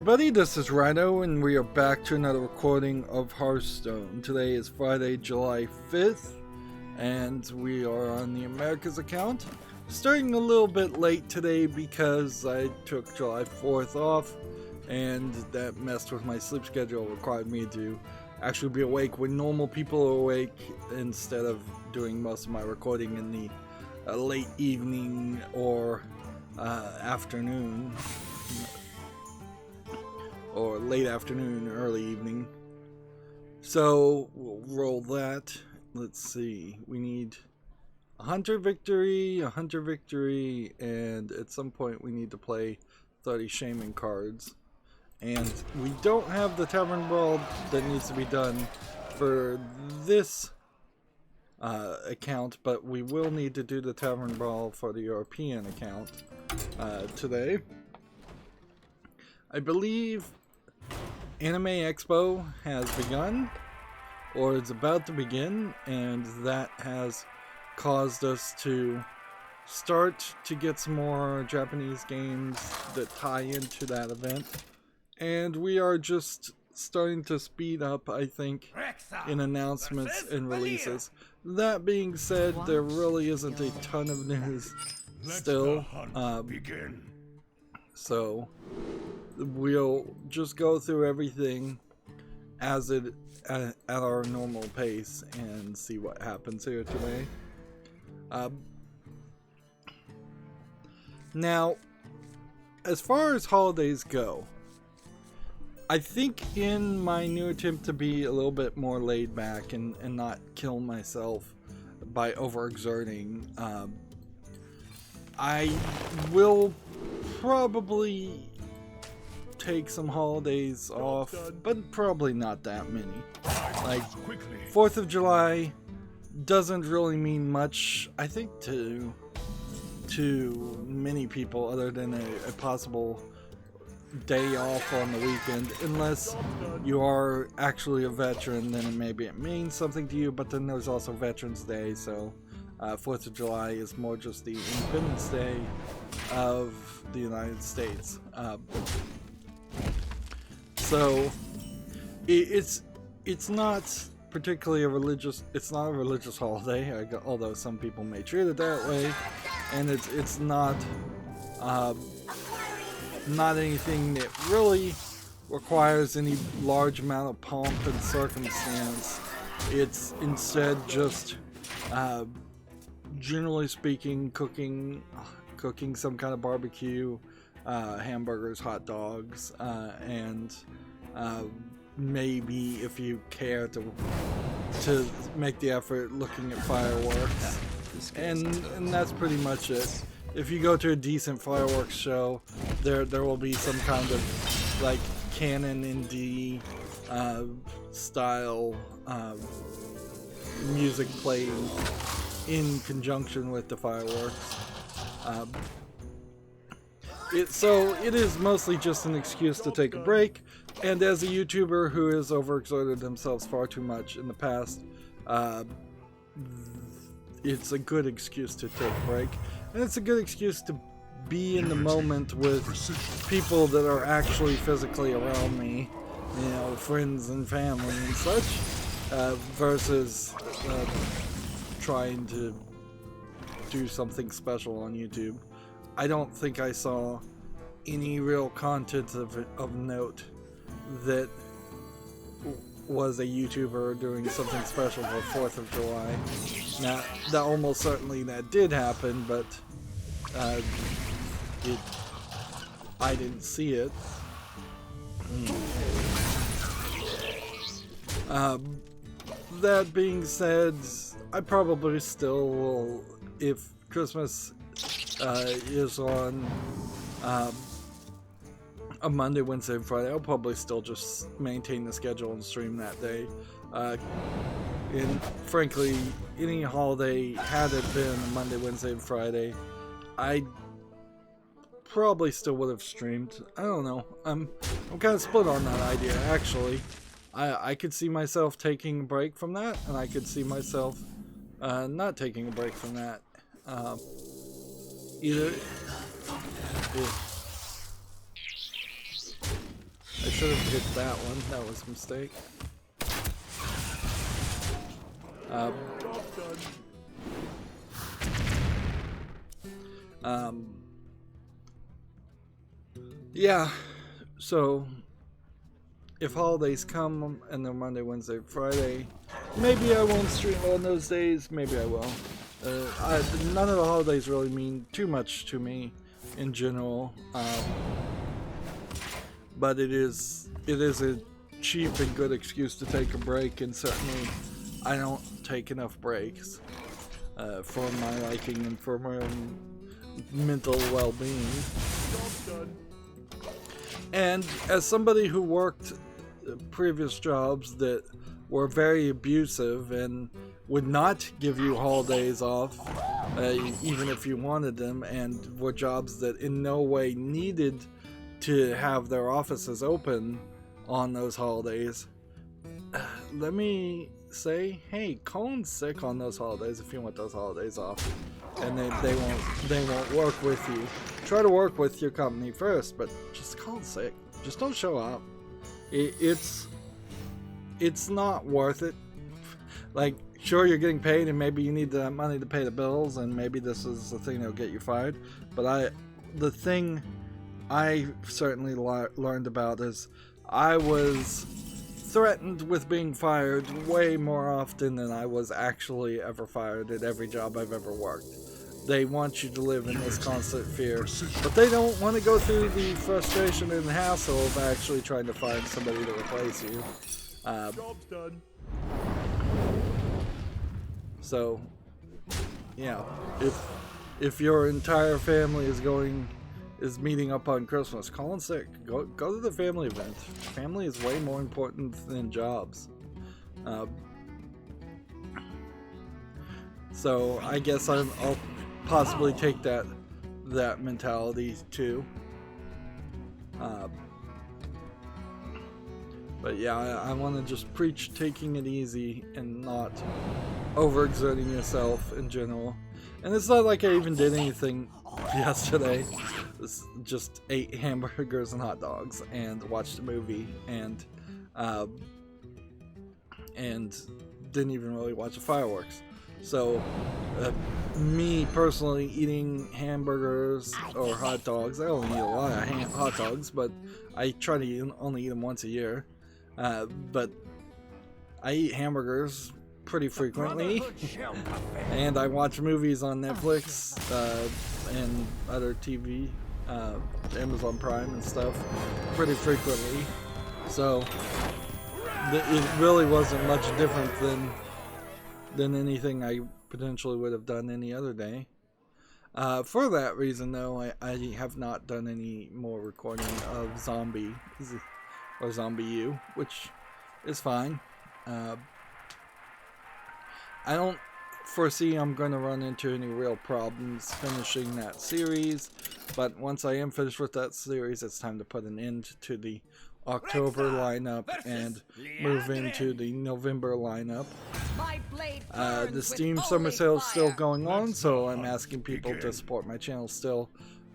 Everybody, this is Rydo, and we are back to another recording of Hearthstone. Today is Friday, July 5th, and we are on the Americas account. Starting a little bit late today because I took July 4th off, and that messed with my sleep schedule, required me to actually be awake when normal people are awake, instead of doing most of my recording in the late evening or afternoon. Or late afternoon, early evening. So we'll roll that. Let's see. We need a hunter victory, and at some point we need to play 30 shaman cards. And we don't have the tavern brawl that needs to be done for this account, but we will need to do the tavern brawl for the European account today. I believe Anime Expo has begun, or is about to begin, and that has caused us to start to get some more Japanese games that tie into that event, and we are just starting to speed up, I think, in announcements and releases. That being said, there really isn't a ton of news still, so we'll just go through everything as it at our normal pace and see what happens here today. Now, as far as holidays go, I think in my new attempt to be a little bit more laid back and not kill myself by overexerting, I will probably take some holidays off, but probably not that many. Like, 4th of July doesn't really mean much, I think, to many people, other than a possible day off on the weekend. Unless you are actually a veteran, then maybe it means something to you, but then there's also Veterans Day, so 4th of July is more just the Independence Day of the United States. So it's not particularly a religious holiday, although some people may treat it that way, and it's not anything that really requires any large amount of pomp and circumstance. It's instead just generally speaking cooking some kind of barbecue, hamburgers, hot dogs, and maybe, if you care to make the effort, looking at fireworks, and that's pretty much it. If you go to a decent fireworks show, there will be some kind of like Canon in D style music playing in conjunction with the fireworks. So it is mostly just an excuse to take a break, and as a YouTuber who has overexerted themselves far too much in the past, it's a good excuse to take a break, and it's a good excuse to be in the moment with people that are actually physically around me, you know, friends and family and such, versus trying to do something special on YouTube. I don't think I saw any real content of note that was a YouTuber doing something special for 4th of July. Now, that almost certainly that did happen, but I didn't see it. That being said, I probably still will, if Christmas is on a Monday, Wednesday, and Friday, I'll probably still just maintain the schedule and stream that day. And frankly, any holiday, had it been a Monday, Wednesday, and Friday, I probably still would have streamed. I don't know. I'm kind of split on that idea, actually. I could see myself taking a break from that, and I could see myself not taking a break from that. Either should have hit that one. That was a mistake. Yeah, so if holidays come and they're Monday, Wednesday, Friday, maybe I won't stream on those days, maybe I will. None of the holidays really mean too much to me in general, but it is a cheap and good excuse to take a break, and certainly I don't take enough breaks for my liking and for my own mental well-being. And as somebody who worked previous jobs that were very abusive and would not give you holidays off, even if you wanted them, and were jobs that in no way needed to have their offices open on those holidays, let me say, hey, call in sick on those holidays if you want those holidays off, and they won't work with you. Try to work with your company first, but just call in sick. Just don't show up. It's not worth it. Like, sure, you're getting paid, and maybe you need that money to pay the bills, and maybe this is the thing that'll get you fired. But the thing I certainly learned about is I was threatened with being fired way more often than I was actually ever fired at every job I've ever worked. They want you to live in this constant fear, but they don't want to go through the frustration and hassle of actually trying to find somebody to replace you. Job's done. So, yeah, if your entire family is meeting up on Christmas, call in sick. Go to the family event. Family is way more important than jobs. So I guess I'll possibly take that mentality too. But yeah, I want to just preach taking it easy and not overexerting yourself in general. And it's not like I even did anything yesterday. Just ate hamburgers and hot dogs and watched a movie and didn't even really watch the fireworks. So me personally eating hamburgers or hot dogs, I don't eat a lot of hot dogs, but I try to only eat them once a year. But I eat hamburgers pretty frequently, and I watch movies on Netflix and other TV, Amazon Prime and stuff pretty frequently. So it really wasn't much different than anything I potentially would have done any other day. For that reason, though, I have not done any more recording of Zombie or Zombie U, which is fine. I don't foresee I'm going to run into any real problems finishing that series, but once I am finished with that series, it's time to put an end to the October lineup and move into the November lineup. The Steam Summer Sale is still going on, so I'm asking people to support my channel still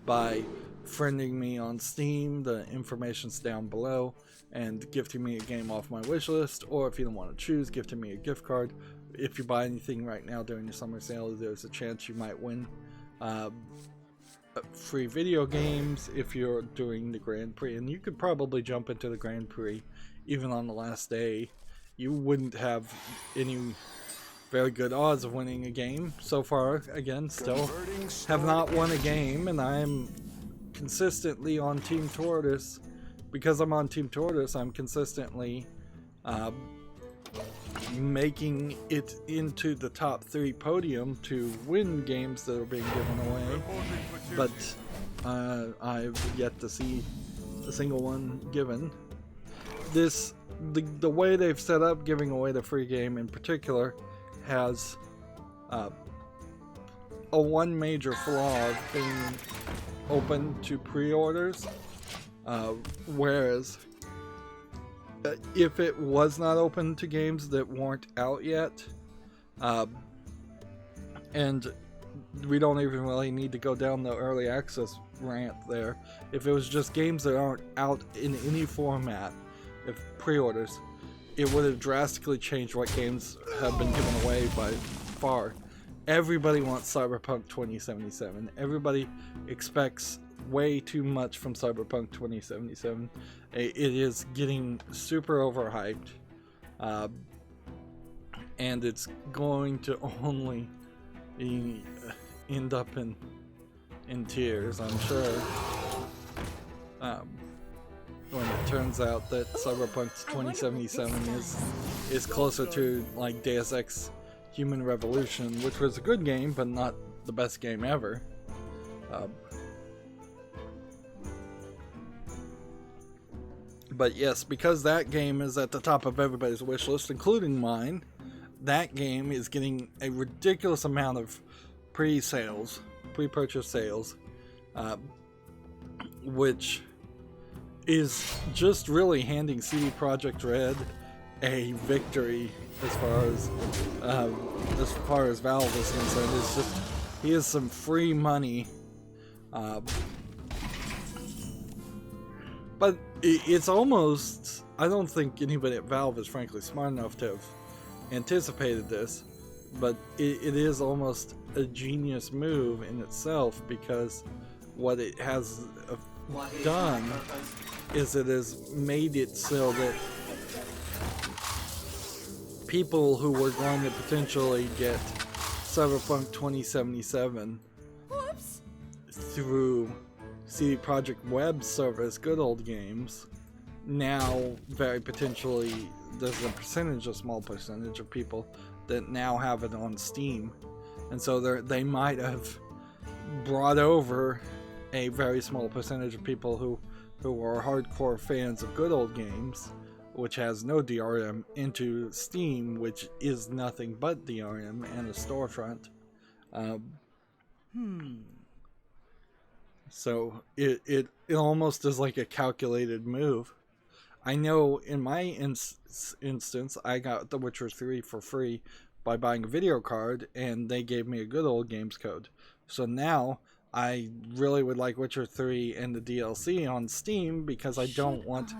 by friending me on Steam. The information's down below, and gifting me a game off my wish list, or if you don't want to choose, gifting me a gift card. If you buy anything right now during the summer sale, there's a chance you might win free video games if you're doing the Grand Prix, and you could probably jump into the Grand Prix even on the last day. You wouldn't have any very good odds of winning a game so far. Again, still have not won a game, and I'm consistently on Team Tortoise. Because I'm on Team Tortoise, I'm consistently making it into the top 3 podium to win games that are being given away, but I've yet to see a single one given. The way they've set up giving away the free game in particular has a one major flaw of being open to pre-orders, whereas if it was not open to games that weren't out yet, and we don't even really need to go down the early access rant there. If it was just games that aren't out in any format, if pre-orders, it would have drastically changed what games have been given away by far. Everybody wants Cyberpunk 2077. Everybody expects way too much from Cyberpunk 2077. It is getting super overhyped, and it's going to only end up in tears, I'm sure, when it turns out that Cyberpunk 2077 is closer to like Deus Ex Human Revolution, which was a good game but not the best game ever. But yes, because that game is at the top of everybody's wish list, including mine, that game is getting a ridiculous amount of pre-sales, pre-purchase sales, which is just really handing CD Projekt Red a victory as far as Valve is concerned. It's just, here's some free money, but it's almost, I don't think anybody at Valve is frankly smart enough to have anticipated this, but it is almost a genius move in itself, because what it has done is it has made it so that people who were going to potentially get Cyberpunk 2077 through CD Projekt Web service, Good Old Games, now very potentially there's a small percentage of people that now have it on Steam, and so they might have brought over a very small percentage of people who are hardcore fans of Good Old Games, which has no DRM, into Steam, which is nothing but DRM and a storefront. So it almost is like a calculated move. I know in my instance, I got The Witcher 3 for free by buying a video card, and they gave me a Good Old Games code. So now I really would like Witcher 3 and the DLC on Steam, because I don't want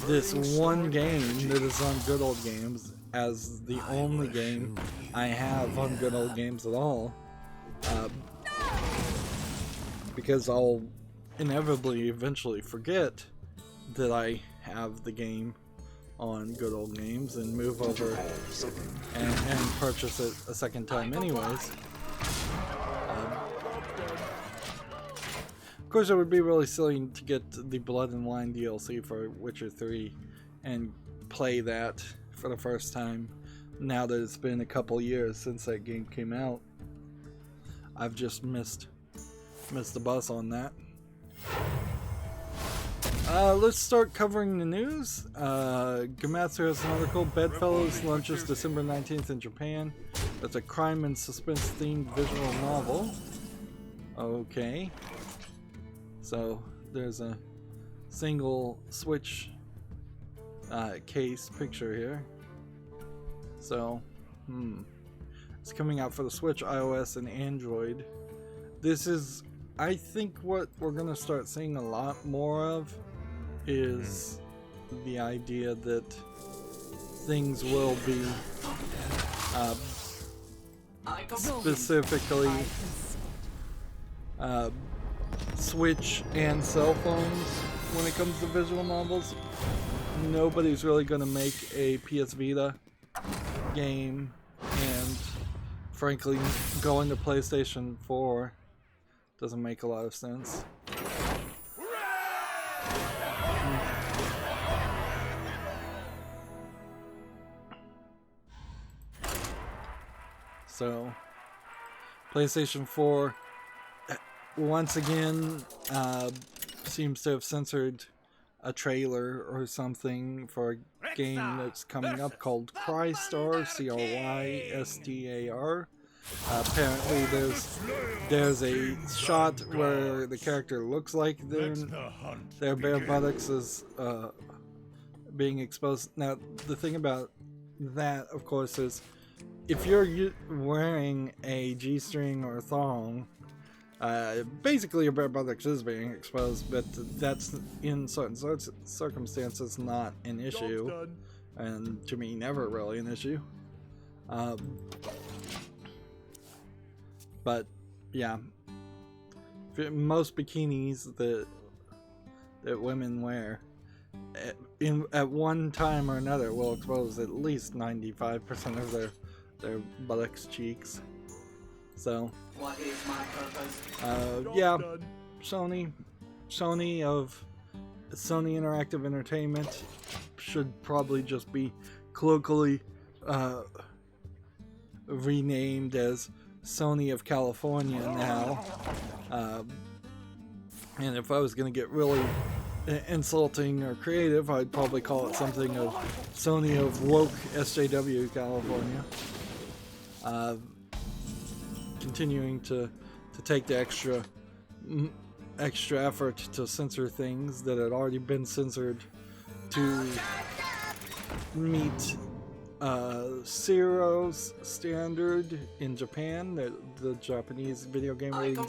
this one game that is on Good Old Games as the only game I have on Good Old Games at all. Because I'll inevitably eventually forget that I have the game on Good Old Games and move over and purchase it a second time anyways. Of course, it would be really silly to get the Blood and Wine DLC for Witcher 3 and play that for the first time now that it's been a couple years since that game came out. I've just missed the bus on that. Let's start covering the news. Komatsu has an article. Bedfellows launches December 19th in Japan. That's a crime and suspense themed visual novel. Okay. So there's a single Switch case picture here. So, it's coming out for the Switch, iOS, and Android. This is, I think, what we're going to start seeing a lot more of is the idea that things will be specifically Switch and cell phones when it comes to visual novels. Nobody's really going to make a PS Vita game, and frankly, going to PlayStation 4 doesn't make a lot of sense. So, PlayStation 4 once again seems to have censored a trailer or something for a game that's coming up called Crystar, Crystar. Apparently there's a shot where the character looks like their bare buttocks is being exposed. Now, the thing about that, of course, is if you're wearing a G-string or thong, Basically, your bare buttocks is being exposed, but that's in certain circumstances not an issue, and to me, never really an issue. But yeah, most bikinis that women wear at one time or another will expose at least 95% of their buttocks, cheeks. So what is my purpose? yeah, Sony of Sony Interactive Entertainment should probably just be colloquially renamed as Sony of California now. And if I was going to get really insulting or creative, I'd probably call it something of Sony of Woke SJW California. Continuing to take the extra effort to censor things that had already been censored to meet Zero's standard in Japan, the Japanese video game rating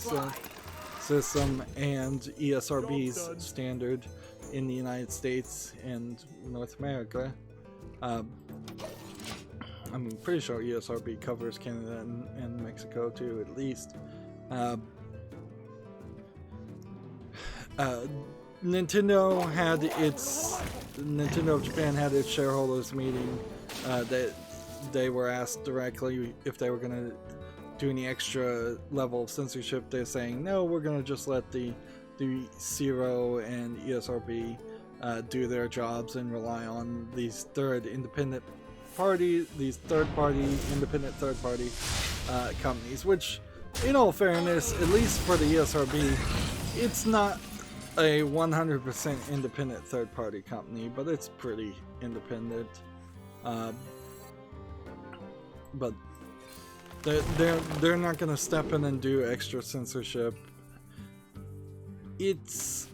system, and ESRB's standard in the United States and North America. I'm pretty sure ESRB covers Canada and Mexico too, at least. Nintendo of Japan had its shareholders meeting. That they were asked directly if they were going to do any extra level of censorship. They're saying no, we're going to just let the Zero and ESRB do their jobs and rely on these third-party independent third-party companies, which, in all fairness, at least for the ESRB, it's not a 100% independent third-party company, but it's pretty independent. But they're not going to step in and do extra censorship. It's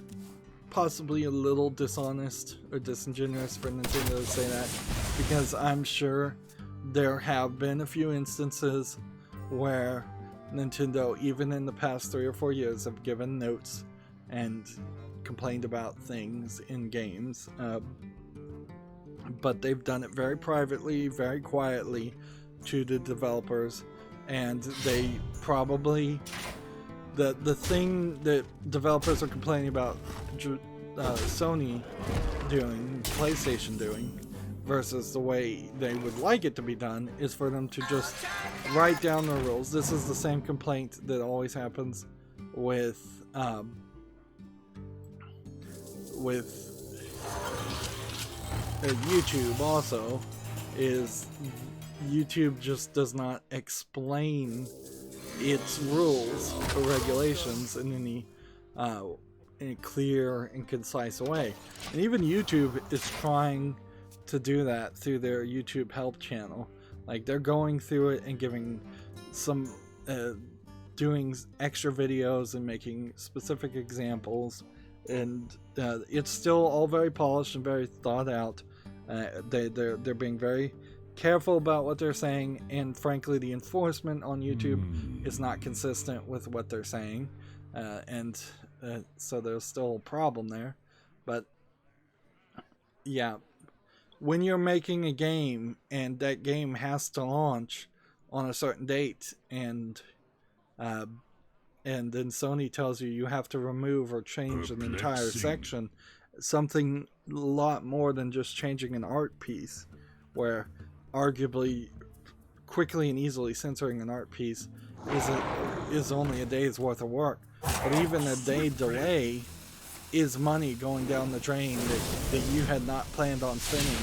possibly a little dishonest or disingenuous for Nintendo to say that, because I'm sure there have been a few instances where Nintendo, even in the past 3 or 4 years, have given notes and complained about things in games, but they've done it very privately, very quietly to the developers, and they probably the thing that developers are complaining about Sony doing, PlayStation doing, versus the way they would like it to be done, is for them to just write down the rules. This is the same complaint that always happens with YouTube also, is YouTube just does not explain its rules or regulations in any clear and concise way. And even YouTube is trying to do that through their YouTube help channel. Like, they're going through it and giving some doing extra videos and making specific examples, and it's still all very polished and very thought out. They're being very careful about what they're saying, and frankly the enforcement on YouTube is not consistent with what they're saying, and so there's still a problem there. But yeah, when you're making a game and that game has to launch on a certain date, and then Sony tells you have to remove or change an entire section, something a lot more than just changing an art piece, where arguably quickly and easily censoring an art piece is only a day's worth of work. But even a day delay is money going down the drain that you had not planned on spending,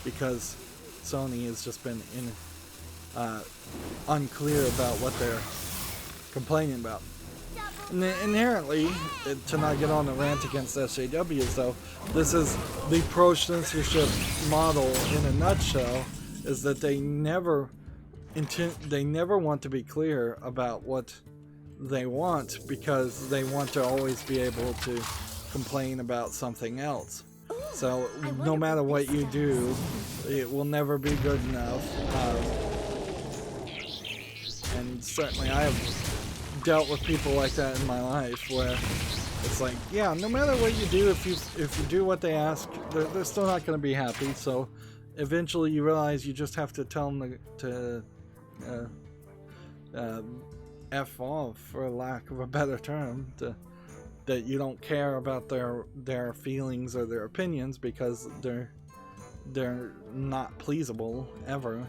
because Sony has just been unclear about what they're complaining about. And inherently, to not get on the rant against SJWs though, this is the pro-censorship model in a nutshell, is that they never want to be clear about what they want, because they want to always be able to complain about something else. So no matter what you do, it will never be good enough. And certainly I have dealt with people like that in my life, where it's like, yeah, no matter what you do, if you do what they ask, they're still not going to be happy. So eventually you realize you just have to tell them to F off, for lack of a better term, that you don't care about their feelings or their opinions, because they're not pleasable ever,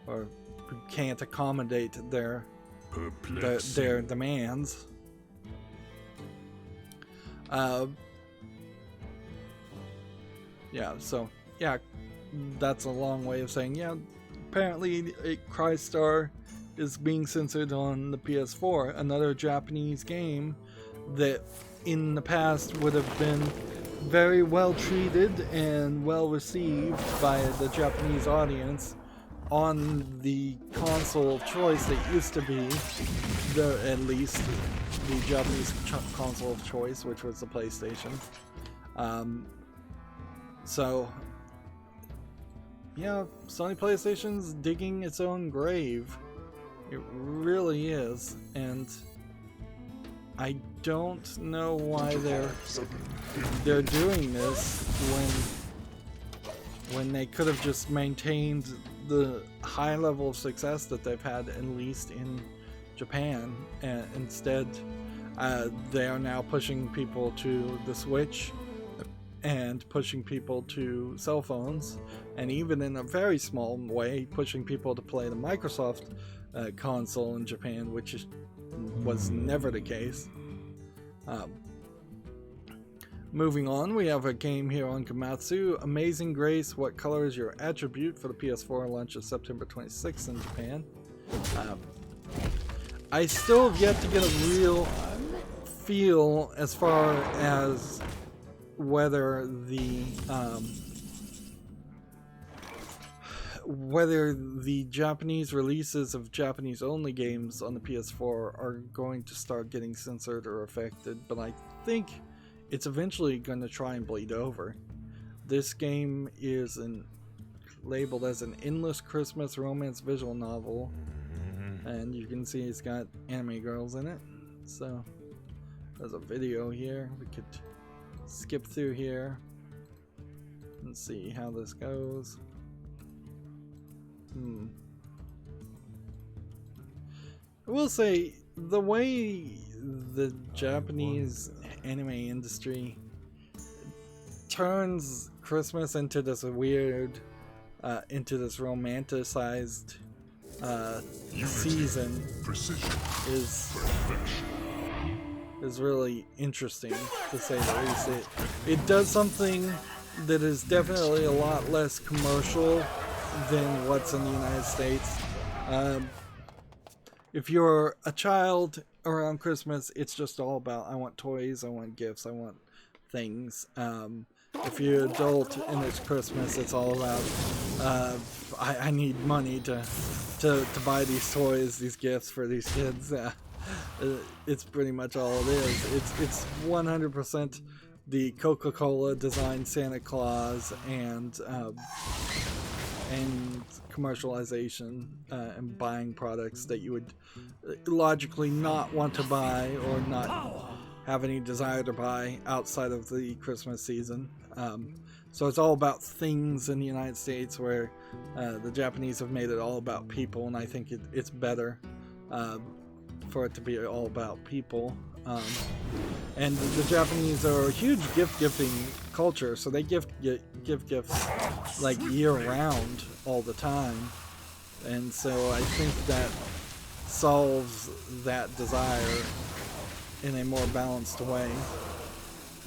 or can't accommodate their demands. Yeah, so yeah, that's a long way of saying, yeah, apparently Crystar is being censored on the PS4, another Japanese game that in the past would have been very well treated and well received by the Japanese audience on the console of choice that used to be, at least the Japanese console of choice, which was the PlayStation. So yeah, Sony PlayStation's digging its own grave. It really is, and I don't know why they're doing this when they could have just maintained the high level of success that they've had, at least in Japan. And instead, they are now pushing people to the Switch and pushing people to cell phones, and even in a very small way, pushing people to play the Microsoft console in Japan, which was never the case. Moving on, we have a game here on Komatsu. Amazing Grace, What Color is Your Attribute, for the PS4, launches September 26th in Japan. I still have yet to get a real feel as far as whether the Japanese releases of Japanese only games on the PS4 are going to start getting censored or affected, but I think it's eventually going to try and bleed over. This game is labeled as an endless Christmas romance visual novel, and you can see it's got anime girls in it. So there's a video here. We could skip through here and see how this goes. I will say, the way the Japanese anime industry turns Christmas into this weird, into this romanticized season is really interesting, to say the least. It does something that is definitely a lot less commercial than what's in the United States. If you're a child around Christmas, it's just all about, I want toys, I want gifts, I want things. If you're an adult and it's Christmas, it's all about, I need money to buy these toys, these gifts for these kids. It's pretty much all it is. It's 100% the Coca-Cola designed Santa Claus and commercialization and buying products that you would logically not want to buy or not have any desire to buy outside of the Christmas season. So it's all about things in the United States, where the Japanese have made it all about people, and I think it's better for it to be all about people. And the Japanese are a huge gift-giving culture, so they give gifts like year-round all the time, and so I think that solves that desire in a more balanced way.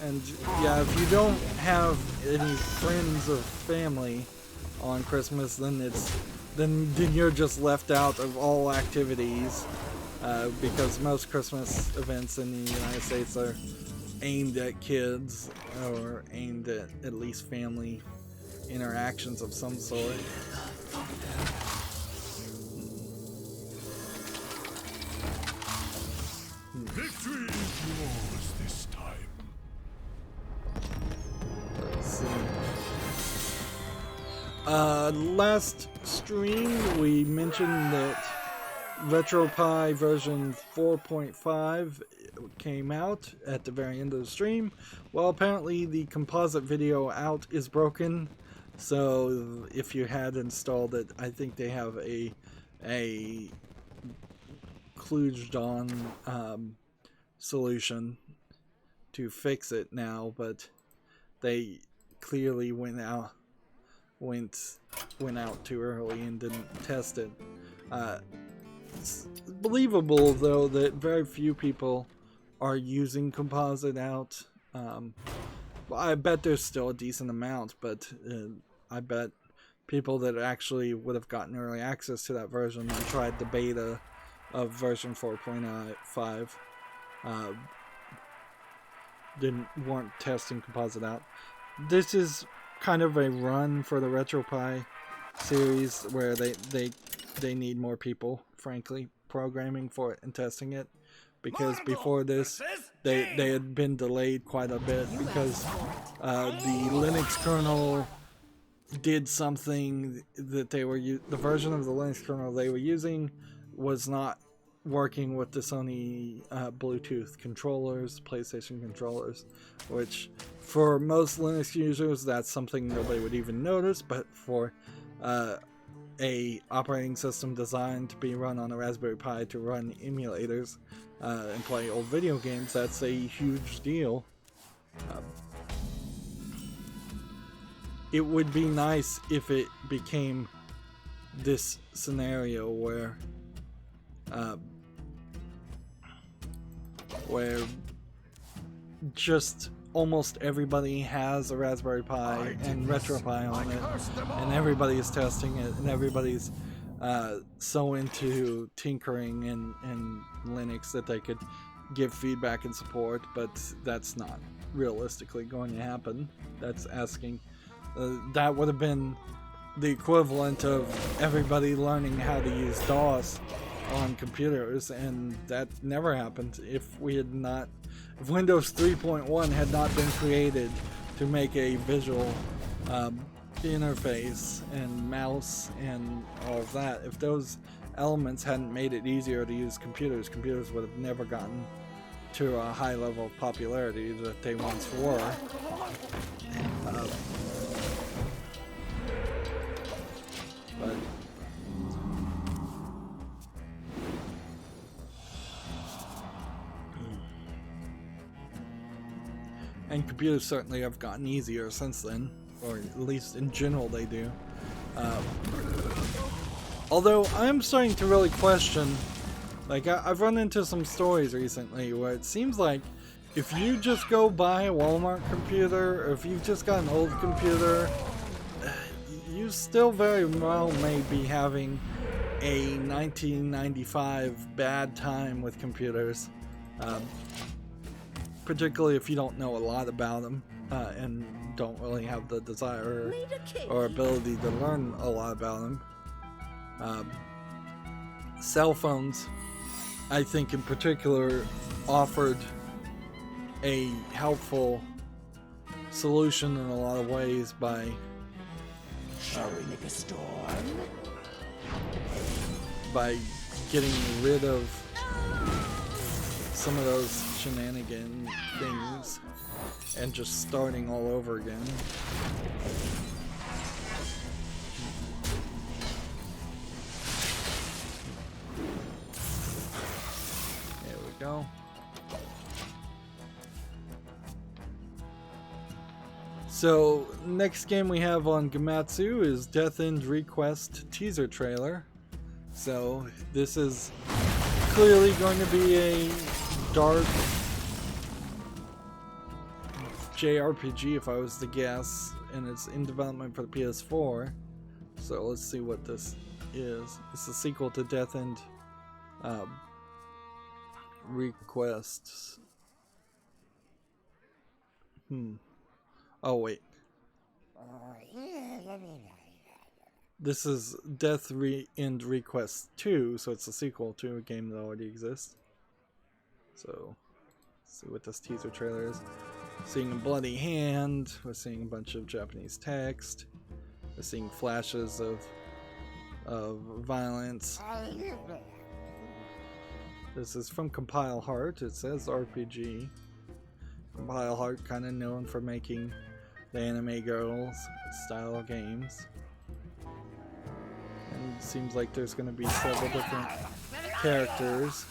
And yeah, if you don't have any friends or family on Christmas, then you're just left out of all activities. Because most Christmas events in the United States are aimed at kids, or aimed at least family interactions of some sort. Victory is yours this time. Let's see. Last stream we mentioned that RetroPie version 4.5 came out at the very end of the stream. Well, apparently the composite video out is broken, so if you had installed it, I think they have a kludged on solution to fix it now, but they clearly went out too early and didn't test it. It's believable though that very few people are using composite out. Well, I bet there's still a decent amount, but I bet people that actually would have gotten early access to that version and tried the beta of version 4.5 weren't testing composite out. This is kind of a run for the RetroPie series where they need more people, frankly, programming for it and testing it, because before this they had been delayed quite a bit because the Linux kernel did something that the version of the Linux kernel they were using was not working with the Sony Bluetooth controllers, PlayStation controllers, which for most Linux users that's something nobody would even notice, but for a operating system designed to be run on a Raspberry Pi to run emulators and play old video games, that's a huge deal. It would be nice if it became this scenario where just almost everybody has a Raspberry Pi and RetroPie on it, and everybody's testing it, and everybody's so into tinkering in Linux that they could give feedback and support, but that's not realistically going to happen. That's asking. That would have been the equivalent of everybody learning how to use DOS on computers, and that never happened if Windows 3.1 had not been created to make a visual interface and mouse and all of that. If those elements hadn't made it easier to use computers would have never gotten to a high level of popularity that they once were. And computers certainly have gotten easier since then, or at least in general they do. Although I'm starting to really question, like I've run into some stories recently where it seems like if you just go buy a Walmart computer, or if you've just got an old computer, you still very well may be having a 1995 bad time with computers. Particularly if you don't know a lot about them and don't really have the desire or ability to learn a lot about them. Cell phones, I think in particular, offered a helpful solution in a lot of ways by getting rid of some of those shenanigan things and just starting all over again. There we go. So, next game we have on Komatsu is Death End Request teaser trailer. So, this is clearly going to be a dark JRPG if I was to guess, and it's in development for the PS4. So let's see what this is. It's a sequel to Death End Requests. Oh wait. This is Death End Request 2, so it's a sequel to a game that already exists. So, let's see what this teaser trailer is. Seeing a bloody hand, we're seeing a bunch of Japanese text, we're seeing flashes of violence. This is from Compile Heart. It says RPG. Compile Heart, kind of known for making the anime girls style games. And it seems like there's going to be several different characters.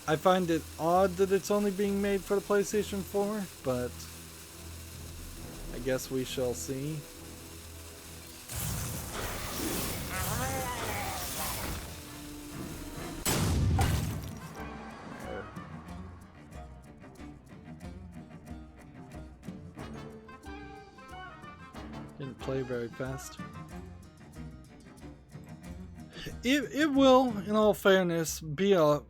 I find it odd that it's only being made for the PlayStation 4, but I guess we shall see. Didn't play very fast. It will, in all fairness, be a...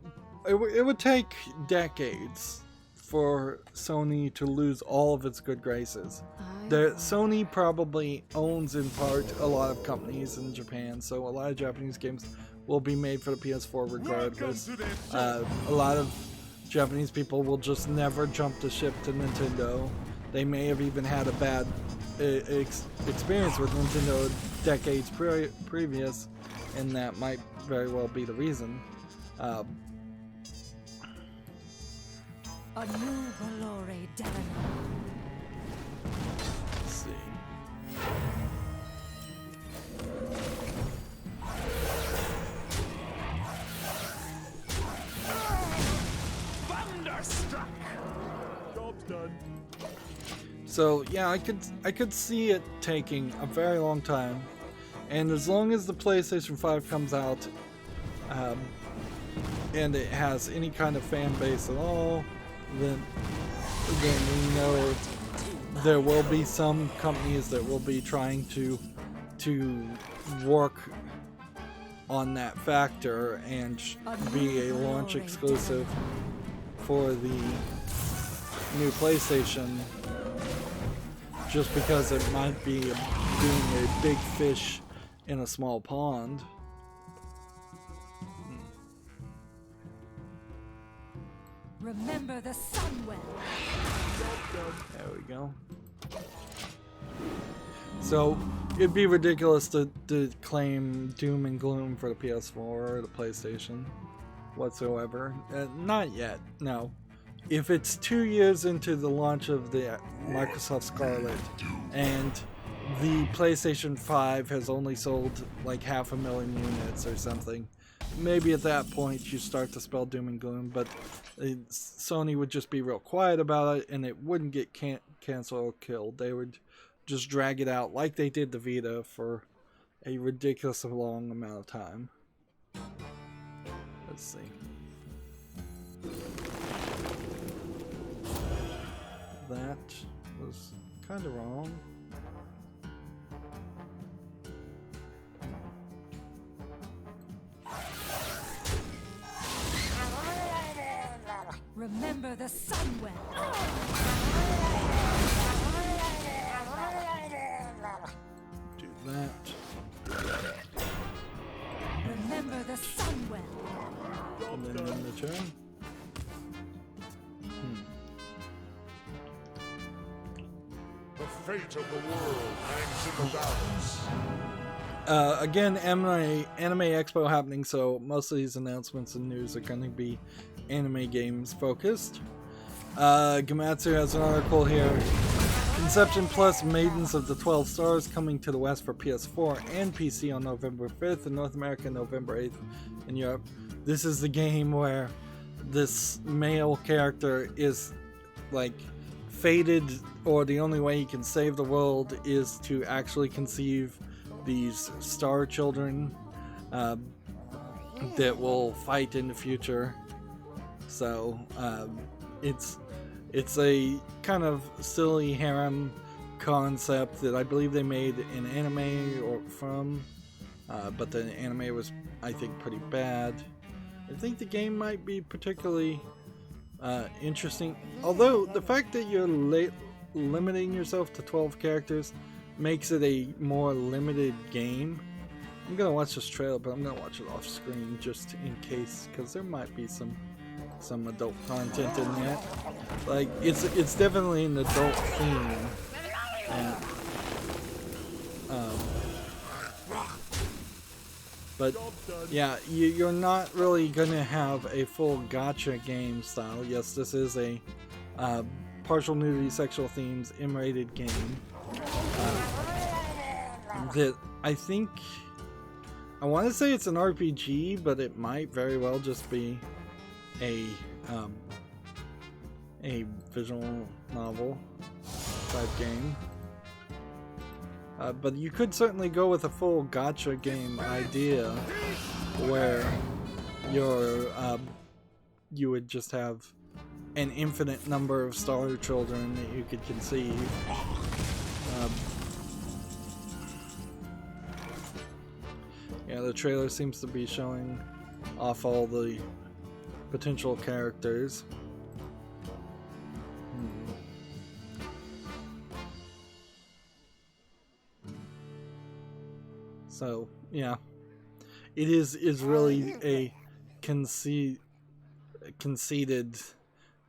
It would take decades for Sony to lose all of its good graces. Sony probably owns, in part, a lot of companies in Japan, so a lot of Japanese games will be made for the PS4 regardless. A lot of Japanese people will just never jump the ship to Nintendo. They may have even had a bad experience with Nintendo decades previous, and that might very well be the reason. A new Valore Delano. Let's see. Thunderstruck. Job's done. So yeah, I could see it taking a very long time, and as long as the PlayStation 5 comes out, and it has any kind of fan base at all, then we know there will be some companies that will be trying to work on that factor and be a launch exclusive for the new PlayStation, just because it might be being a big fish in a small pond. Remember the Sunwell. There we go. So it'd be ridiculous to claim doom and gloom for the PS4 or the PlayStation whatsoever. Not yet, no. If it's 2 years into the launch of the Microsoft Scarlet and the PlayStation 5 has only sold like 500,000 units or something, maybe at that point you start to spell doom and gloom, but Sony would just be real quiet about it and it wouldn't get canceled or killed. They would just drag it out like they did the Vita for a ridiculously long amount of time. Let's see. That was kind of wrong. Remember the Sunwell. Do that. Remember the Sunwell. And then in the turn. The fate of the world hangs in the balance. Again, Anime Expo happening, so most of these announcements and news are going to be anime games focused. Komatsu has an article here. Conception Plus Maidens of the 12 Stars coming to the West for PS4 and PC on November 5th in North America, November 8th in Europe. This is the game where this male character is like fated, or the only way he can save the world is to actually conceive these star children that will fight in the future. So it's a kind of silly harem concept that I believe they made an anime but the anime was, I think, pretty bad. I think the game might be particularly interesting, although the fact that you're limiting yourself to 12 characters makes it a more limited game. I'm gonna watch this trailer, but I'm gonna watch it off screen just in case, because there might be some adult content in that. Like, it's definitely an adult theme, and But yeah, you're not really gonna have a full gacha game style. Yes, this is a partial nudity, sexual themes, M-rated game. That I think I want to say it's an RPG, but it might very well just be a visual novel type game. But you could certainly go with a full gacha game idea where you would just have an infinite number of star children that you could conceive. Yeah, the trailer seems to be showing off all the potential characters. So, yeah. It is really a conceited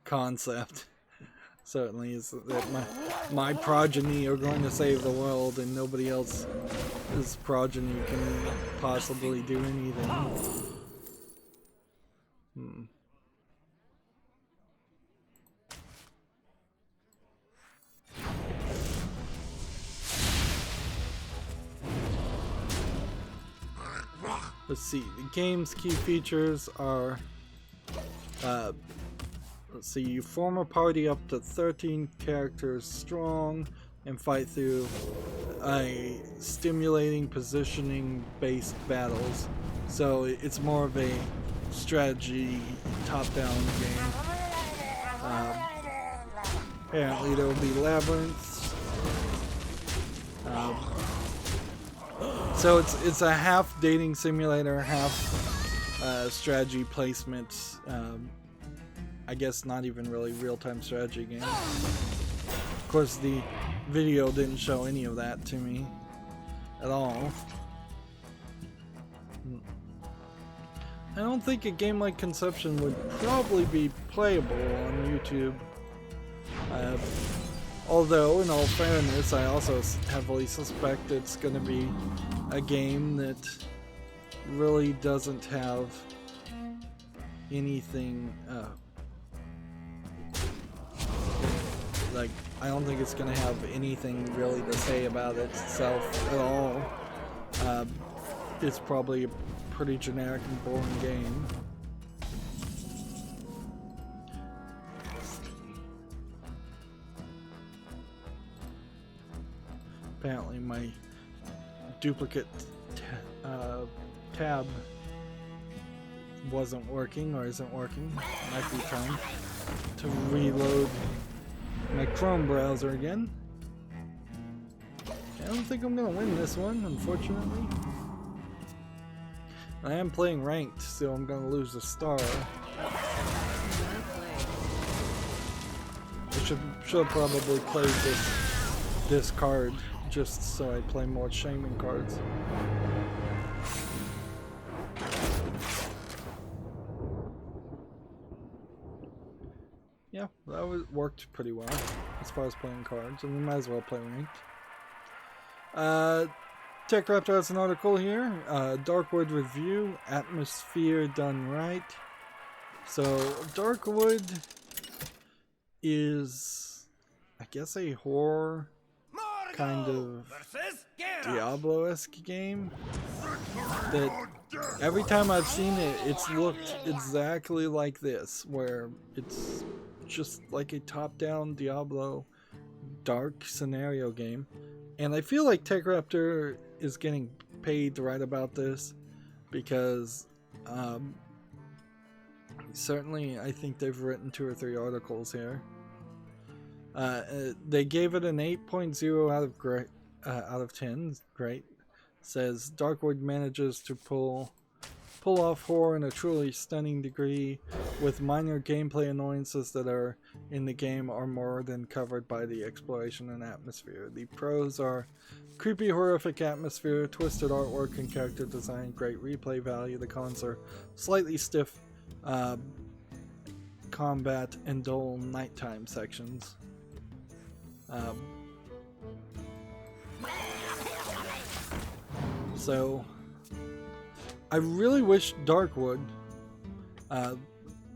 concept. Certainly is that my progeny are going to save the world and nobody else's progeny can possibly do anything. Let's see, the game's key features are, let's see, you form a party up to 13 characters strong and fight through stimulating positioning-based battles. So it's more of a strategy, top-down game. Apparently there will be labyrinths. So it's a half dating simulator, half strategy placement. I guess not even really real-time strategy game. Of course, the video didn't show any of that to me at all. I don't think a game like Conception would probably be playable on YouTube. Although, in all fairness, I also heavily suspect it's going to be a game that really doesn't have anything, like, I don't think it's going to have anything really to say about itself at all. It's probably a pretty generic and boring game. Apparently my duplicate tab wasn't working or isn't working. Might be time to reload my Chrome browser again. I don't think I'm gonna win this one, unfortunately. I am playing ranked, so I'm gonna lose a star. I should probably play this card just so I play more shaming cards. Yeah, that worked pretty well as far as playing cards, and we might as well play ranked. TechRaptor has an article here. Darkwood review, atmosphere done right. So Darkwood is, I guess, a horror kind of Diablo-esque game that every time I've seen it, it's looked exactly like this, where it's just like a top-down Diablo dark scenario game. And I feel like TechRaptor is getting paid to write about this because certainly I think they've written 2 or 3 articles here. They gave it an 8.0 out of 10. Great. Says Darkwood manages to pull off horror in a truly stunning degree, with minor gameplay annoyances that are in the game are more than covered by the exploration and atmosphere. The pros are creepy, horrific atmosphere, twisted artwork and character design, great replay value. The cons are slightly stiff combat and dull nighttime sections. So I really wish Darkwood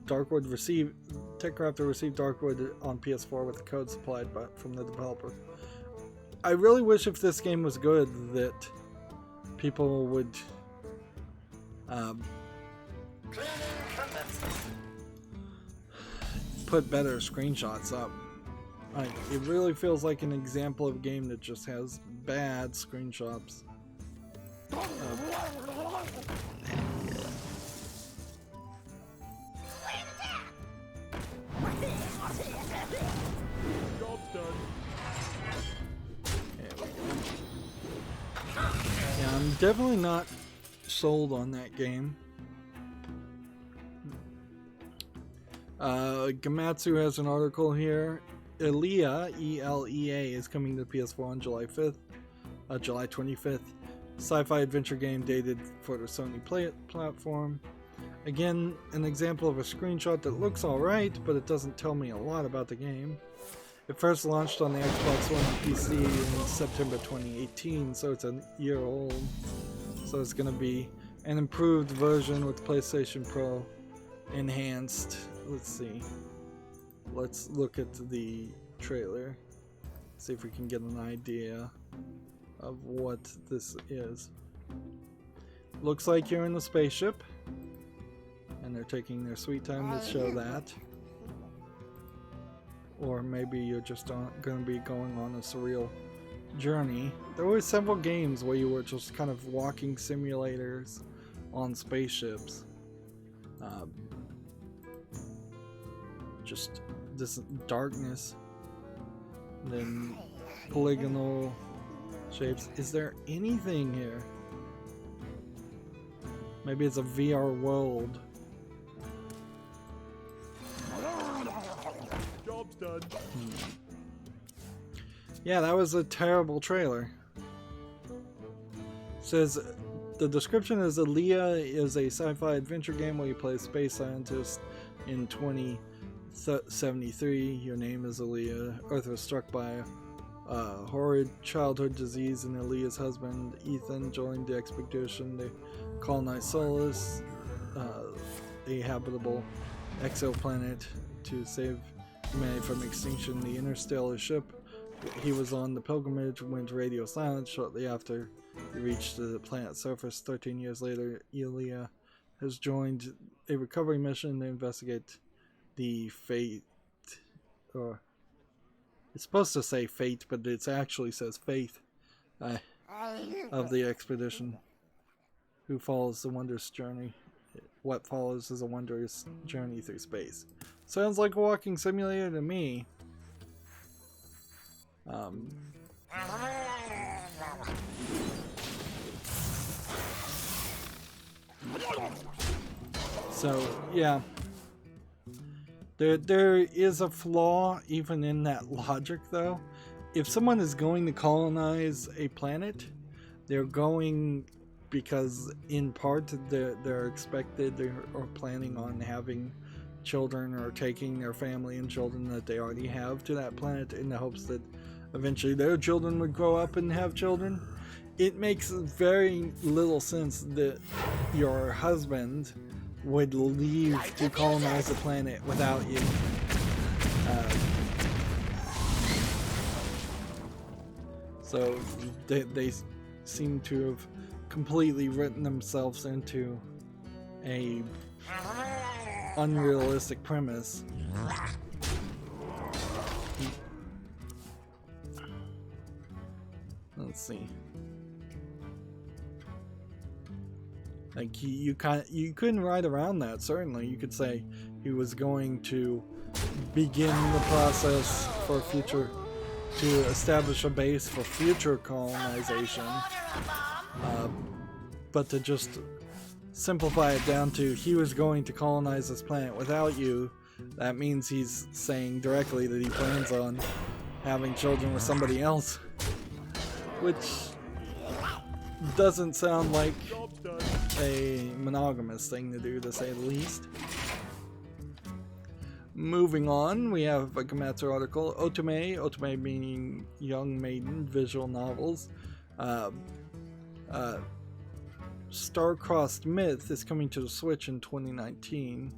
TechRaptor received Darkwood on PS4 with the code supplied from the developer. I really wish if this game was good that people would put better screenshots up. It really feels like an example of a game that just has bad screenshots. Yeah, I'm definitely not sold on that game. Komatsu has an article here. Illya, E-L-E-A, is coming to PS4 on July 25th. Sci-fi adventure game dated for the Sony platform. Again, an example of a screenshot that looks alright, but it doesn't tell me a lot about the game. It first launched on the Xbox One and PC in September 2018, so it's a year old. So it's going to be an improved version with PlayStation Pro enhanced. Let's see. Let's look at the trailer. See if we can get an idea of what this is. Looks like you're in the spaceship, and they're taking their sweet time to show that. Or maybe you're just going to be going on a surreal journey. There were several games where you were just kind of walking simulators on spaceships. Just this darkness, then polygonal shapes. Is there anything here? Maybe it's a VR world. Job's done. Yeah, that was a terrible trailer. Says the description is Illya is a sci-fi adventure game where you play a space scientist in 2073. Your name is Illya. Earth was struck by a horrid childhood disease, and Illya's husband Ethan joined the expedition to colonize Solus, a habitable exoplanet, to save humanity from extinction. The interstellar ship he was on the pilgrimage went radio silent shortly after he reached the planet's surface. 13 years later, Illya has joined a recovery mission to investigate the fate, or it's supposed to say fate, but it actually says faith, of the expedition. Who follows the wondrous journey? What follows is a wondrous journey through space. Sounds like a walking simulator to me. So yeah, there is a flaw even in that logic, though. If someone is going to colonize a planet, they're going because in part they're expected or planning on having children, or taking their family and children that they already have to that planet in the hopes that eventually their children would grow up and have children. It makes very little sense that your husband would leave to colonize the planet without you. So they seem to have completely written themselves into a unrealistic premise. Let's see. Like you couldn't ride around that. Certainly, you could say he was going to begin the process for future, to establish a base for future colonization. But to just simplify it down to he was going to colonize this planet without you, that means he's saying directly that he plans on having children with somebody else, which doesn't sound like a monogamous thing to do, to say the least. Moving on, we have a Komatsu article. Otome meaning young maiden, visual novels. Star-Crossed Myth is coming to the Switch in 2019.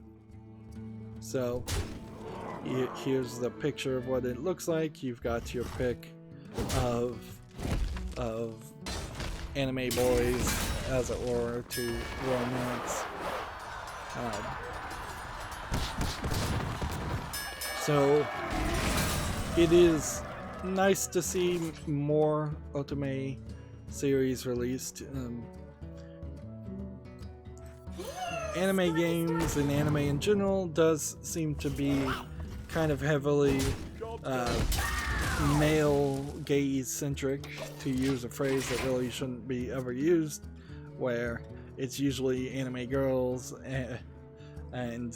So here's the picture of what it looks like. You've got your pick of anime boys, as it were, to romance. So it is nice to see more Ultime series released. Anime games and anime in general does seem to be kind of heavily male gaze centric, to use a phrase that really shouldn't be ever used, where it's usually anime girls and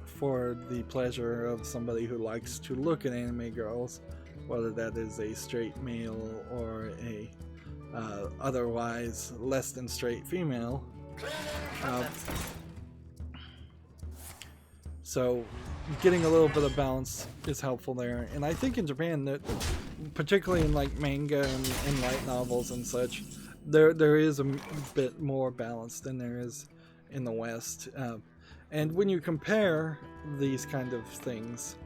for the pleasure of somebody who likes to look at anime girls, whether that is a straight male or a otherwise less than straight female. So getting a little bit of balance is helpful there, and I think in Japan, that particularly in like manga and light novels and such, there is a bit more balance than there is in the West. And when you compare these kind of things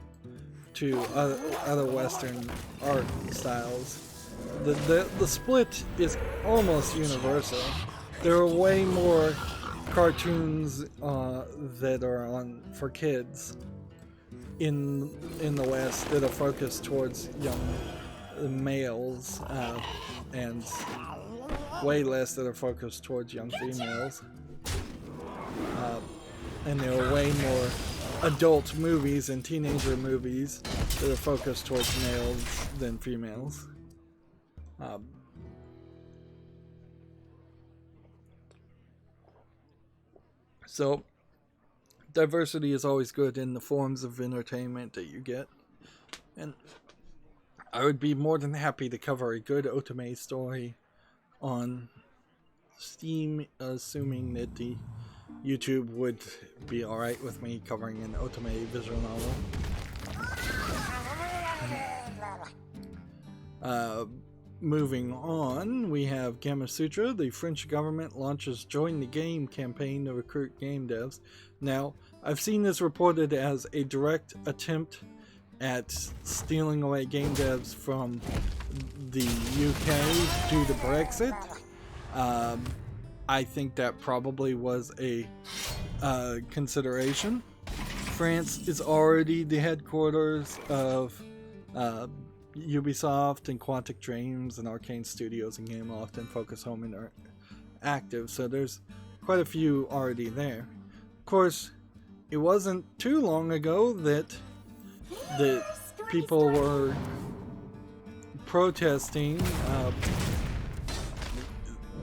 to other Western art styles, the split is almost universal. There are way more cartoons that are on for kids in the West that are focused towards young males, and way less that are focused towards young females. And there are way more adult movies and teenager movies that are focused towards males than females. So diversity is always good in the forms of entertainment that you get, and I would be more than happy to cover a good Ultime story on Steam, assuming that the YouTube would be alright with me covering an Ultime visual novel. Moving on, we have Gamma Sutra. The French government launches Join the Game campaign to recruit game devs. Now, I've seen this reported as a direct attempt at stealing away game devs from the UK due to Brexit. I think that probably was a consideration. France is already the headquarters of Ubisoft and Quantic Dreams and Arcane Studios and Gameloft and Focus Home Interactive, so there's quite a few already there. Of course, it wasn't too long ago that people were protesting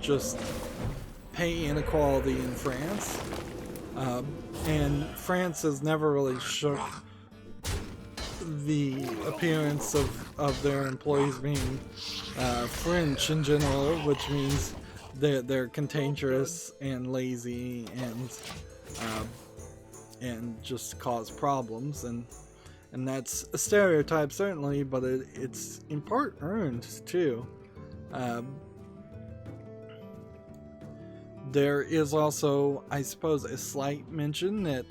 just pay inequality in France, and France has never really shook the appearance of their employees being French in general, which means they're cantankerous and lazy and just cause problems, and that's a stereotype certainly, but it's in part earned too. There is also, I suppose, a slight mention that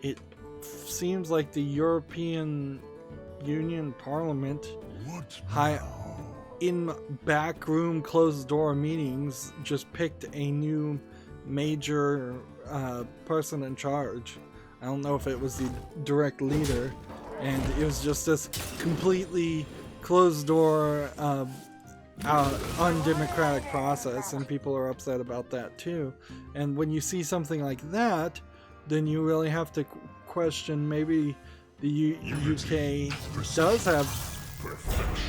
it seems like the European Union Parliament, in backroom closed door meetings, just picked a new major person in charge. I don't know if it was the direct leader, and it was just this completely closed door undemocratic process, and people are upset about that too. And when you see something like that, then you really have to question, maybe the UK does have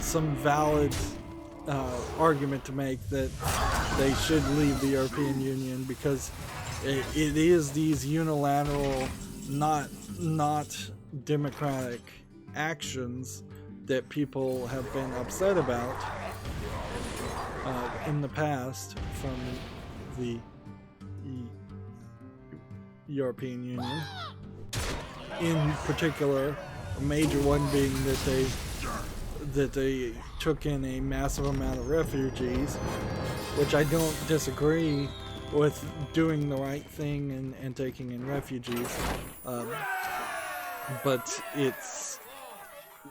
some valid argument to make that they should leave the European Union, because it is these unilateral, not democratic actions that people have been upset about in the past from the European Union. In particular, a major one being that they took in a massive amount of refugees, which I don't disagree with doing the right thing and taking in refugees, but it's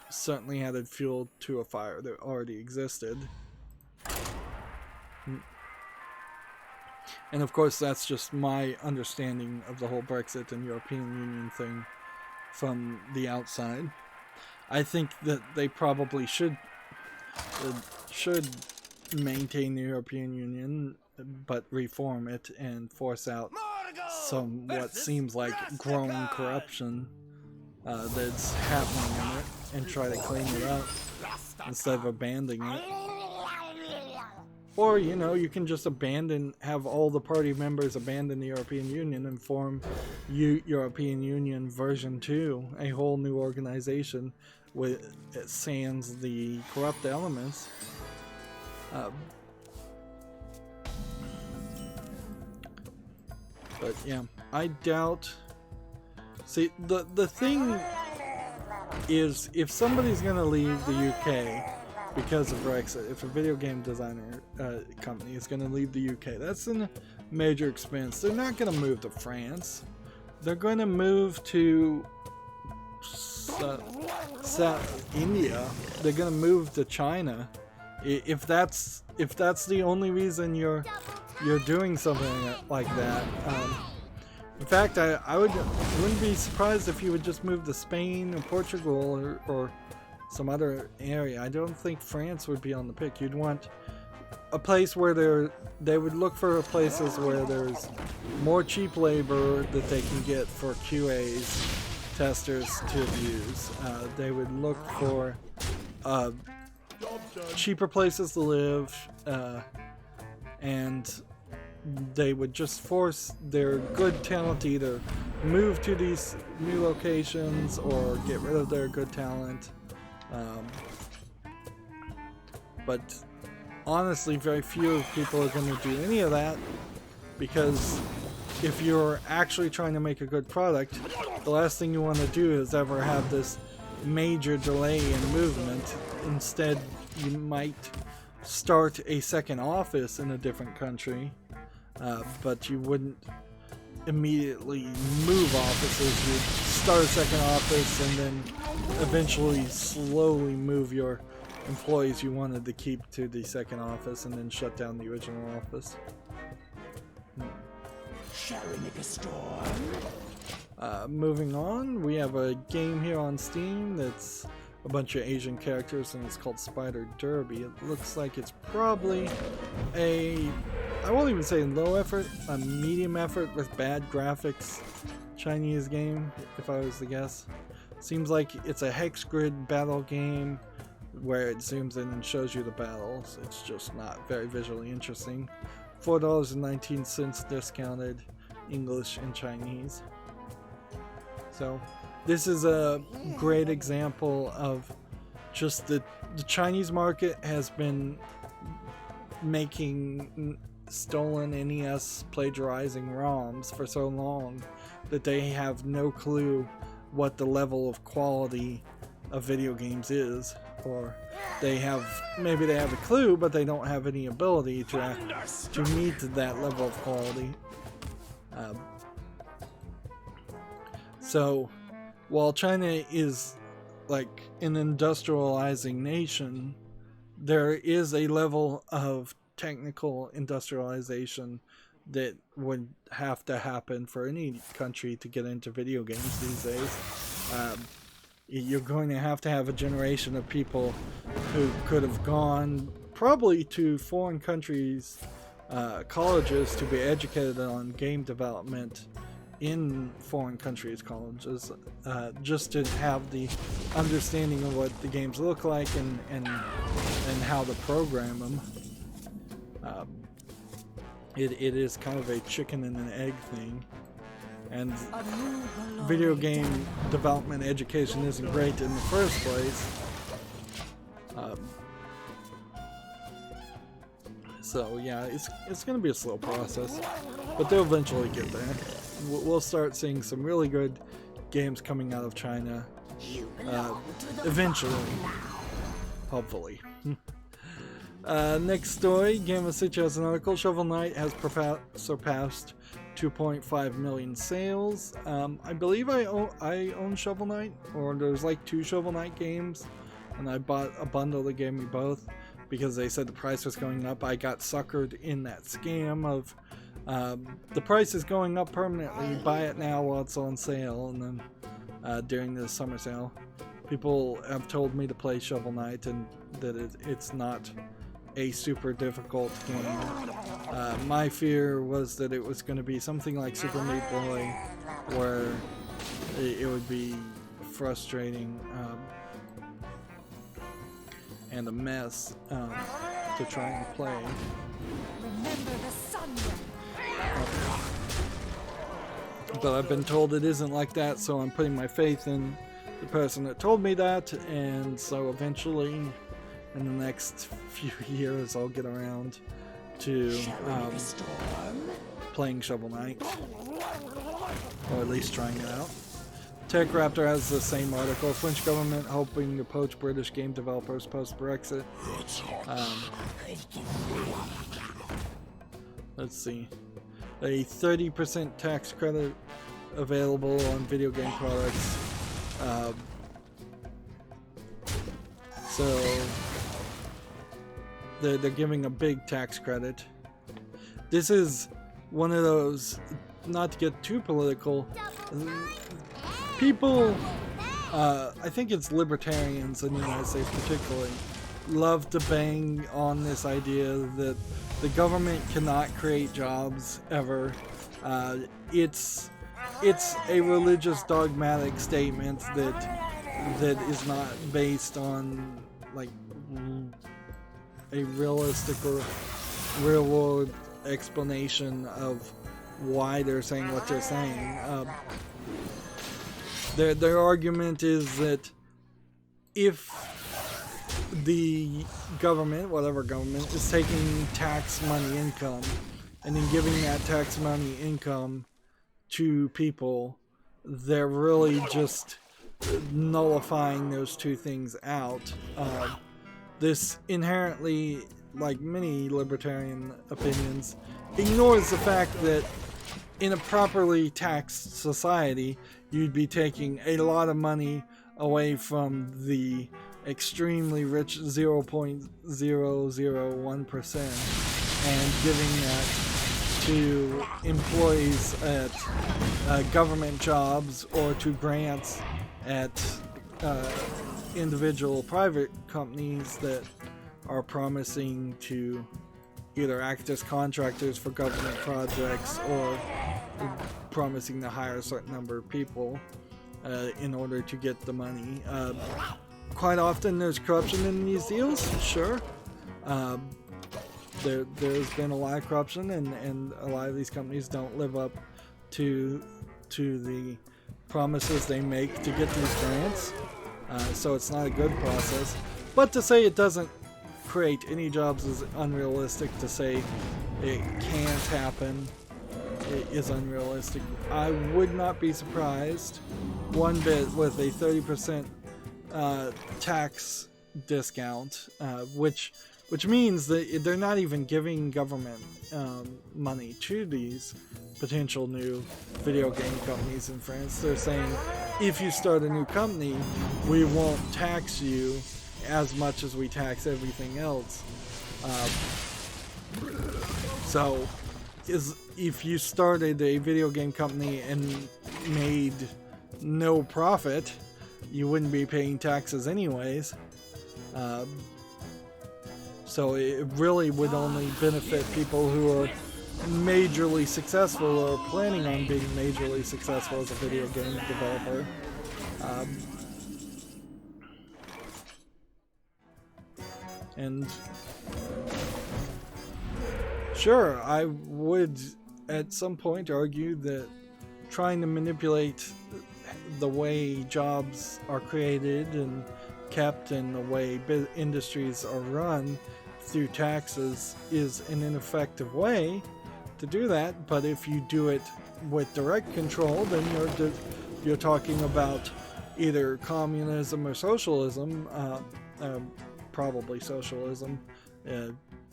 certainly added fuel to a fire that already existed. And of course, that's just my understanding of the whole Brexit and European Union thing from the outside. I think that they probably should maintain the European Union, but reform it and force out some what seems like growing corruption that's happening in it, and try to clean it up instead of abandoning it. Or, you know, you can just have all the party members abandon the European Union and form European Union version 2, a whole new organization with sans the corrupt elements. But yeah, I doubt. See, the thing is, if somebody's gonna leave the UK because of Brexit, if a video game designer company is gonna leave the UK, that's a major expense. They're not gonna move to France. They're gonna move to India. They're gonna move to China. If that's the only reason you're doing something like that. In fact, I wouldn't be surprised if you would just move to Spain or Portugal or some other area. I don't think France would be on the pick. You'd want a place where they would look for places where there's more cheap labor that they can get for QAs, testers to use. They would look for cheaper places to live, and they would just force their good talent to either move to these new locations or get rid of their good talent. But honestly, very few people are going to do any of that, because if you're actually trying to make a good product, the last thing you want to do is ever have this major delay in movement. Instead, you might start a second office in a different country, but you wouldn't immediately move offices. You'd start a second office and then eventually slowly move your employees you wanted to keep to the second office and then shut down the original office. Shall we make a store? Moving on, we have a game here on Steam that's a bunch of Asian characters, and it's called Spider Derby. It looks like it's probably I won't even say low effort, a medium effort with bad graphics Chinese game, if I was to guess. Seems like it's a hex grid battle game where it zooms in and shows you the battles. It's just not very visually interesting. $4.19 discounted, English and Chinese. So this is a great example of just the Chinese market has been making stolen NES plagiarizing ROMs for so long that they have no clue what the level of quality of video games is, or maybe they have a clue, but they don't have any ability to meet that level of quality. So while China is like an industrializing nation, there is a level of technical industrialization that would have to happen for any country to get into video games these days. You're going to have a generation of people who could have gone probably to foreign countries, colleges, to be educated on game development in foreign countries' colleges, just to have the understanding of what the games look like and how to program them. It is kind of a chicken and an egg thing, and video game development education isn't great in the first place. So yeah, it's going to be a slow process, but they'll eventually get there. We'll start seeing some really good games coming out of China eventually, hopefully. Next story, Game of Sutra has an article. Shovel Knight has surpassed 2.5 million sales. I believe I own Shovel Knight, or there's like 2 Shovel Knight games, and I bought a bundle that gave me both because they said the price was going up. I got suckered in that scam of the price is going up permanently, buy it now while it's on sale, and then during the summer sale. People have told me to play Shovel Knight and that it's not a super difficult game. My fear was that it was going to be something like Super Meat Boy, where it would be frustrating and a mess to try and play. Remember the Sunwell. But I've been told it isn't like that, so I'm putting my faith in the person that told me that, and so eventually in the next few years I'll get around to playing Shovel Knight, or at least trying it out. TechRaptor has the same article. French government hoping to poach British game developers post-Brexit. Let's see. A 30% tax credit available on video game products. So they're giving a big tax credit. This is one of those, not to get too political, people, I think it's libertarians in the United States particularly, love to bang on this idea that the government cannot create jobs ever. It's a religious dogmatic statement that is not based on like a realistic or real world explanation of why they're saying what they're saying. Their argument is that if the government, whatever government, is taking tax money income and then giving that tax money income to people, they're really just nullifying those two things out. This inherently, like many libertarian opinions, ignores the fact that in a properly taxed society, you'd be taking a lot of money away from the extremely rich 0.001% and giving that to employees at government jobs or to grants at individual private companies that are promising to either act as contractors for government projects or promising to hire a certain number of people in order to get the money. Quite often there's corruption in these deals, sure. There's been a lot of corruption, and a lot of these companies don't live up to the promises they make to get these grants, so it's not a good process. But to say it doesn't create any jobs is unrealistic. To say it can't happen is unrealistic. I would not be surprised one bit with a 30% tax discount, which means that they're not even giving government money to these potential new video game companies in France. They're saying, if you start a new company, we won't tax you as much as we tax everything else. So if you started a video game company and made no profit, you wouldn't be paying taxes anyways. So it really would only benefit people who are majorly successful or planning on being majorly successful as a video game developer. And sure, I would at some point argue that trying to manipulate the way jobs are created and kept and the way industries are run through taxes is an ineffective way to do that. But if you do it with direct control, then you're talking about either communism or socialism, probably socialism,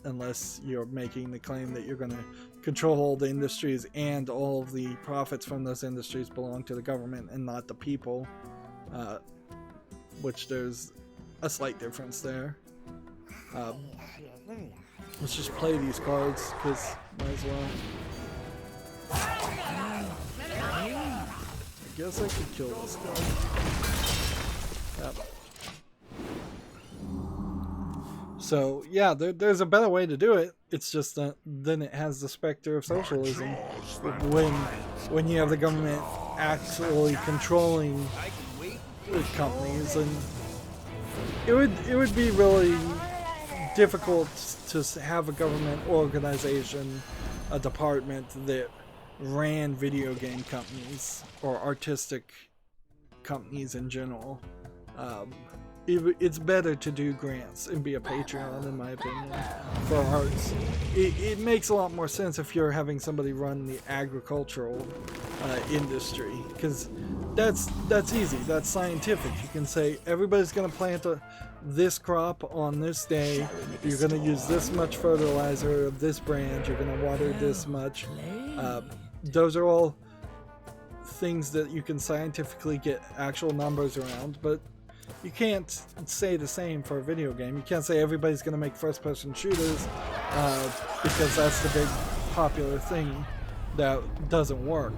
unless you're making the claim that you're going to control all the industries and all of the profits from those industries belong to the government and not the people, which there's a slight difference there. Let's just play these cards, because might as well. I guess I could kill this guy. Yep. So yeah, there's a better way to do it. It's just that then it has the specter of socialism when you have the government actually controlling the companies, and it would be really difficult to have a government organization, a department that ran video game companies or artistic companies in general. It's better to do grants and be a Patreon, in my opinion, for arts. It makes a lot more sense if you're having somebody run the agricultural industry, because that's easy, that's scientific. You can say everybody's going to plant this crop on this day, you're going to use this much fertilizer of this brand, you're going to water this much. Those are all things that you can scientifically get actual numbers around, but you can't say the same for a video game. You can't say everybody's going to make first-person shooters because that's the big popular thing that doesn't work.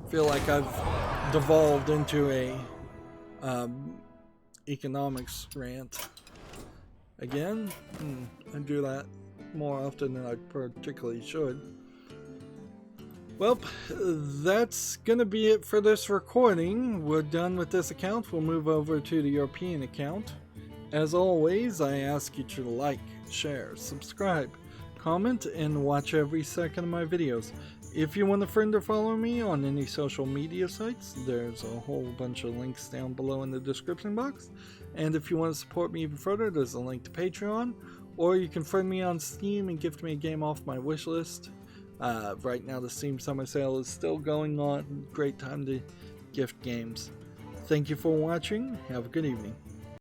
I feel like I've devolved into a economics rant again. I do that more often than I particularly should. Well, that's gonna be it for this recording. We're done with this account. We'll move over to the European account. As always, I ask you to like, share, subscribe, comment, and watch every second of my videos. If you want a friend or follow me on any social media sites, there's a whole bunch of links down below in the description box. And if you want to support me even further, there's a link to Patreon, or you can friend me on Steam and gift me a game off my wish list. Right now the Steam Summer Sale is still going on. Great time to gift games. Thank you for watching. Have a good evening.